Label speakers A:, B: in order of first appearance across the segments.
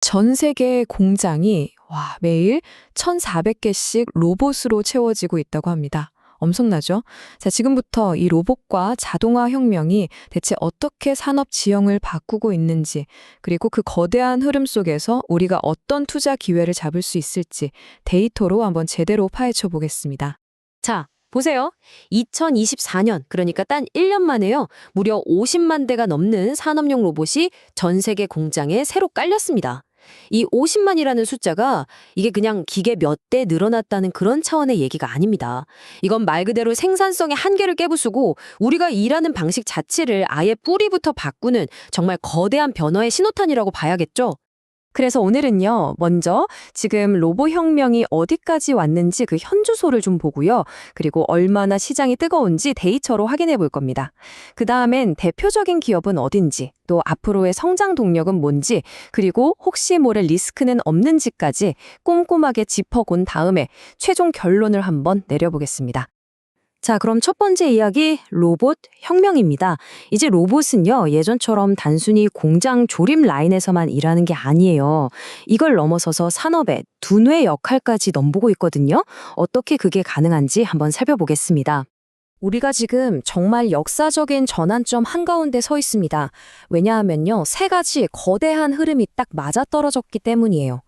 A: 전 세계 공장이 매일 1,400개씩 로봇으로 채워지고 있다고 합니다. 엄청나죠? 자, 지금부터 이 로봇과 자동화 혁명이 대체 어떻게 산업 지형을 바꾸고 있는지, 그리고 그 거대한 흐름 속에서 우리가 어떤 투자 기회를 잡을 수 있을지 데이터로 한번 제대로 파헤쳐 보겠습니다.
B: 자, 보세요. 2024년, 그러니까 단 1년 만에요. 무려 50만 대가 넘는 산업용 로봇이 전 세계 공장에 새로 깔렸습니다. 이 50만이라는 숫자가 이게 그냥 기계 몇 대 늘어났다는 그런 차원의 얘기가 아닙니다. 이건 말 그대로 생산성의 한계를 깨부수고 우리가 일하는 방식 자체를 아예 뿌리부터 바꾸는 정말 거대한 변화의 신호탄이라고 봐야겠죠? 그래서 오늘은요, 먼저 지금 로봇 혁명이 어디까지 왔는지 그 현주소를 좀 보고요. 그리고 얼마나 시장이 뜨거운지 데이터로 확인해 볼 겁니다. 그 다음엔 대표적인 기업은 어딘지, 또 앞으로의 성장 동력은 뭔지, 그리고 혹시 모를 리스크는 없는지까지 꼼꼼하게 짚어본 다음에 최종 결론을 한번 내려보겠습니다. 자, 그럼 첫 번째 이야기, 로봇 혁명입니다. 이제 로봇은요, 예전처럼 단순히 공장 조립 라인에서만 일하는 게 아니에요. 이걸 넘어서서 산업의 두뇌 역할까지 넘보고 있거든요. 어떻게 그게 가능한지 한번 살펴보겠습니다. 우리가 지금 정말 역사적인 전환점 한가운데 서 있습니다. 왜냐하면요, 세 가지 거대한 흐름이 딱 맞아떨어졌기 때문이에요.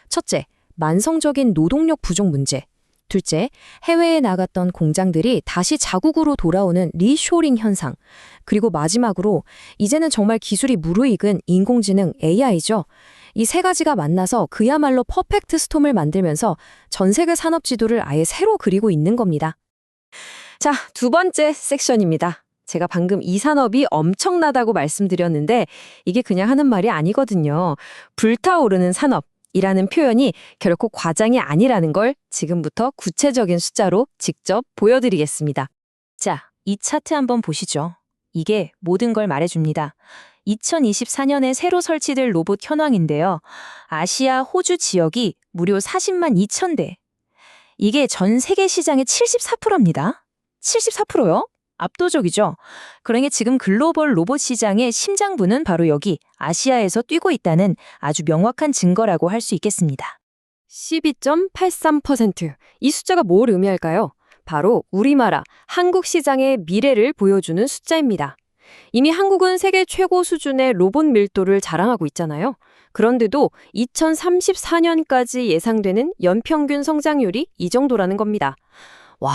B: 첫째, 만성적인 노동력 부족 문제. 둘째, 해외에 나갔던 공장들이 다시 자국으로 돌아오는 리쇼링 현상. 그리고 마지막으로 이제는 정말 기술이 무르익은 인공지능 AI죠. 이 세 가지가 만나서 그야말로 퍼펙트 스톰을 만들면서 전 세계 산업 지도를 아예 새로 그리고 있는 겁니다. 자, 두 번째 섹션입니다. 제가 방금 이 산업이 엄청나다고 말씀드렸는데 이게 그냥 하는 말이 아니거든요. 불타오르는 산업. 이라는 표현이 결코 과장이 아니라는 걸 지금부터 구체적인 숫자로 직접 보여드리겠습니다. 자, 이 차트 한번 보시죠. 이게 모든 걸 말해줍니다. 2024년에 새로 설치될 로봇 현황인데요. 아시아, 호주 지역이 무려 40만 2천 대. 이게 전 세계 시장의 74%입니다. 74%요? 압도적이죠. 그러니 지금 글로벌 로봇 시장의 심장부는 바로 여기 아시아에서 뛰고 있다는 아주 명확한 증거라고 할 수 있겠습니다. 12.83%. 이 숫자가 뭘 의미할까요? 바로 우리나라 한국 시장의 미래를 보여주는 숫자입니다. 이미 한국은 세계 최고 수준의 로봇 밀도를 자랑하고 있잖아요. 그런데도 2034년까지 예상되는 연평균 성장률이 이 정도라는 겁니다. 와,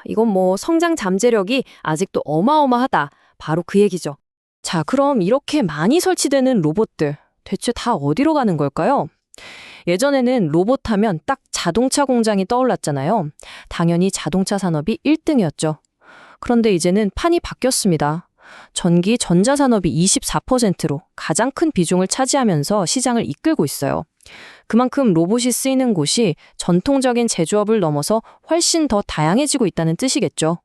B: 이건 성장 잠재력이 아직도 어마어마하다. 바로 그 얘기죠. 자, 그럼 이렇게 많이 설치되는 로봇들, 대체 다 어디로 가는 걸까요? 예전에는 로봇 하면 딱 자동차 공장이 떠올랐잖아요. 당연히 자동차 산업이 1등이었죠. 그런데 이제는 판이 바뀌었습니다. 전기 전자산업이 24%로 가장 큰 비중을 차지하면서 시장을 이끌고 있어요. 그만큼 로봇이 쓰이는 곳이 전통적인 제조업을 넘어서 훨씬 더 다양해지고 있다는 뜻이겠죠.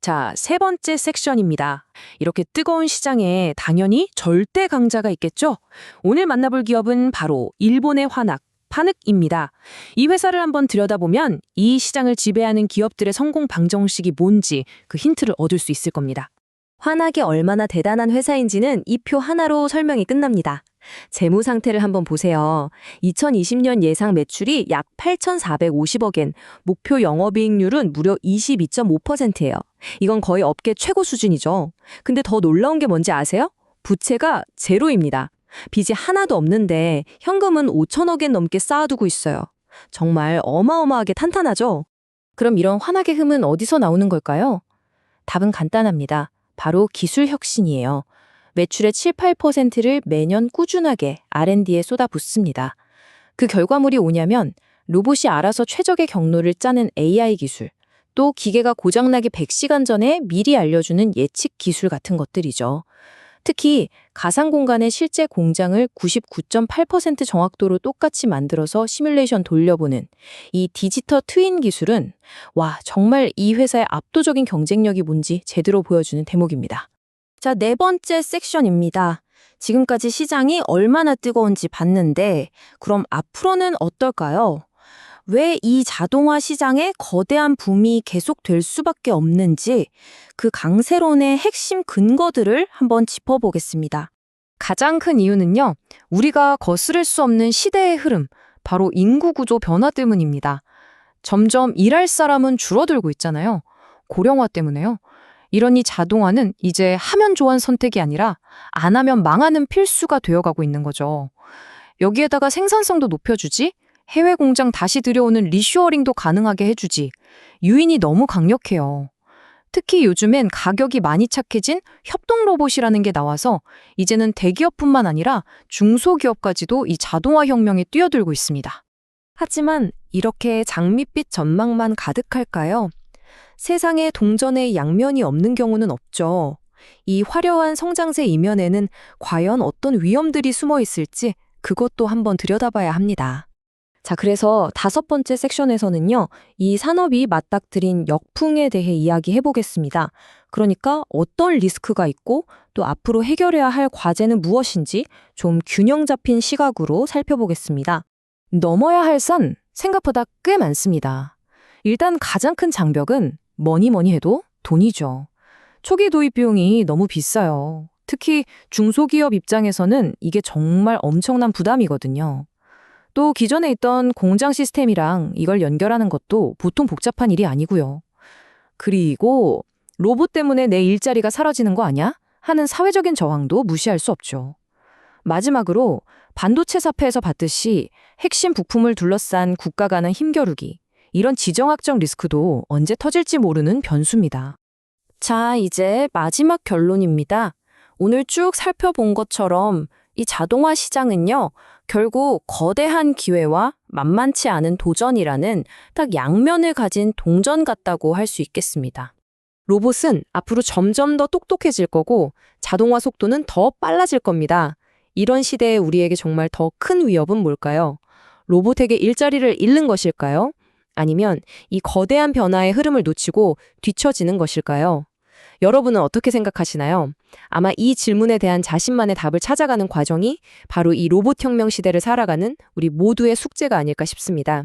B: 자, 세 번째 섹션입니다. 이렇게 뜨거운 시장에 당연히 절대 강자가 있겠죠? 오늘 만나볼 기업은 바로 일본의 화낙, 파늑입니다. 이 회사를 한번 들여다보면 이 시장을 지배하는 기업들의 성공 방정식이 뭔지 그 힌트를 얻을 수 있을 겁니다. 화낙이 얼마나 대단한 회사인지는 이 표 하나로 설명이 끝납니다. 재무 상태를 한번 보세요. 2020년 예상 매출이 약 8,450억엔, 목표 영업이익률은 무려 22.5%예요. 이건 거의 업계 최고 수준이죠. 근데 더 놀라운 게 뭔지 아세요? 부채가 제로입니다. 빚이 하나도 없는데 현금은 5천억엔 넘게 쌓아두고 있어요. 정말 어마어마하게 탄탄하죠? 그럼 이런 환하게 흠은 어디서 나오는 걸까요? 답은 간단합니다. 바로 기술 혁신이에요. 매출의 7, 8%를 매년 꾸준하게 R&D에 쏟아붓습니다. 그 결과물이 오냐면 로봇이 알아서 최적의 경로를 짜는 AI 기술, 또 기계가 고장나기 100시간 전에 미리 알려주는 예측 기술 같은 것들이죠. 특히 가상 공간의 실제 공장을 99.8% 정확도로 똑같이 만들어서 시뮬레이션 돌려보는 이 디지털 트윈 기술은 정말 이 회사의 압도적인 경쟁력이 뭔지 제대로 보여주는 대목입니다. 자, 네 번째 섹션입니다. 지금까지 시장이 얼마나 뜨거운지 봤는데 그럼 앞으로는 어떨까요? 왜 이 자동화 시장에 거대한 붐이 계속될 수밖에 없는지 그 강세론의 핵심 근거들을 한번 짚어보겠습니다. 가장 큰 이유는요, 우리가 거스를 수 없는 시대의 흐름, 바로 인구 구조 변화 때문입니다. 점점 일할 사람은 줄어들고 있잖아요. 고령화 때문에요. 이러니 자동화는 이제 하면 좋아하는 선택이 아니라 안 하면 망하는 필수가 되어가고 있는 거죠. 여기에다가 생산성도 높여주지, 해외 공장 다시 들여오는 리쇼어링도 가능하게 해주지, 유인이 너무 강력해요. 특히 요즘엔 가격이 많이 착해진 협동 로봇이라는 게 나와서 이제는 대기업뿐만 아니라 중소기업까지도 이 자동화 혁명에 뛰어들고 있습니다. 하지만 이렇게 장밋빛 전망만 가득할까요? 세상에 동전의 양면이 없는 경우는 없죠. 이 화려한 성장세 이면에는 과연 어떤 위험들이 숨어 있을지 그것도 한번 들여다봐야 합니다. 자, 그래서 5번째 섹션에서는요, 이 산업이 맞닥뜨린 역풍에 대해 이야기해 보겠습니다. 그러니까 어떤 리스크가 있고 또 앞으로 해결해야 할 과제는 무엇인지 좀 균형 잡힌 시각으로 살펴보겠습니다. 넘어야 할 산 생각보다 꽤 많습니다. 일단 가장 큰 장벽은 뭐니 해도 돈이죠. 초기 도입 비용이 너무 비싸요. 특히 중소기업 입장에서는 이게 정말 엄청난 부담이거든요. 또 기존에 있던 공장 시스템이랑 이걸 연결하는 것도 보통 복잡한 일이 아니고요. 그리고 로봇 때문에 내 일자리가 사라지는 거 아니야? 하는 사회적인 저항도 무시할 수 없죠. 마지막으로 반도체 사태에서 봤듯이 핵심 부품을 둘러싼 국가 간의 힘겨루기, 이런 지정학적 리스크도 언제 터질지 모르는 변수입니다. 자, 이제 마지막 결론입니다. 오늘 쭉 살펴본 것처럼 이 자동화 시장은요, 결국 거대한 기회와 만만치 않은 도전이라는 딱 양면을 가진 동전 같다고 할 수 있겠습니다. 로봇은 앞으로 점점 더 똑똑해질 거고 자동화 속도는 더 빨라질 겁니다. 이런 시대에 우리에게 정말 더 큰 위협은 뭘까요? 로봇에게 일자리를 잃는 것일까요? 아니면 이 거대한 변화의 흐름을 놓치고 뒤처지는 것일까요? 여러분은 어떻게 생각하시나요? 아마 이 질문에 대한 자신만의 답을 찾아가는 과정이 바로 이 로봇 혁명 시대를 살아가는 우리 모두의 숙제가 아닐까 싶습니다.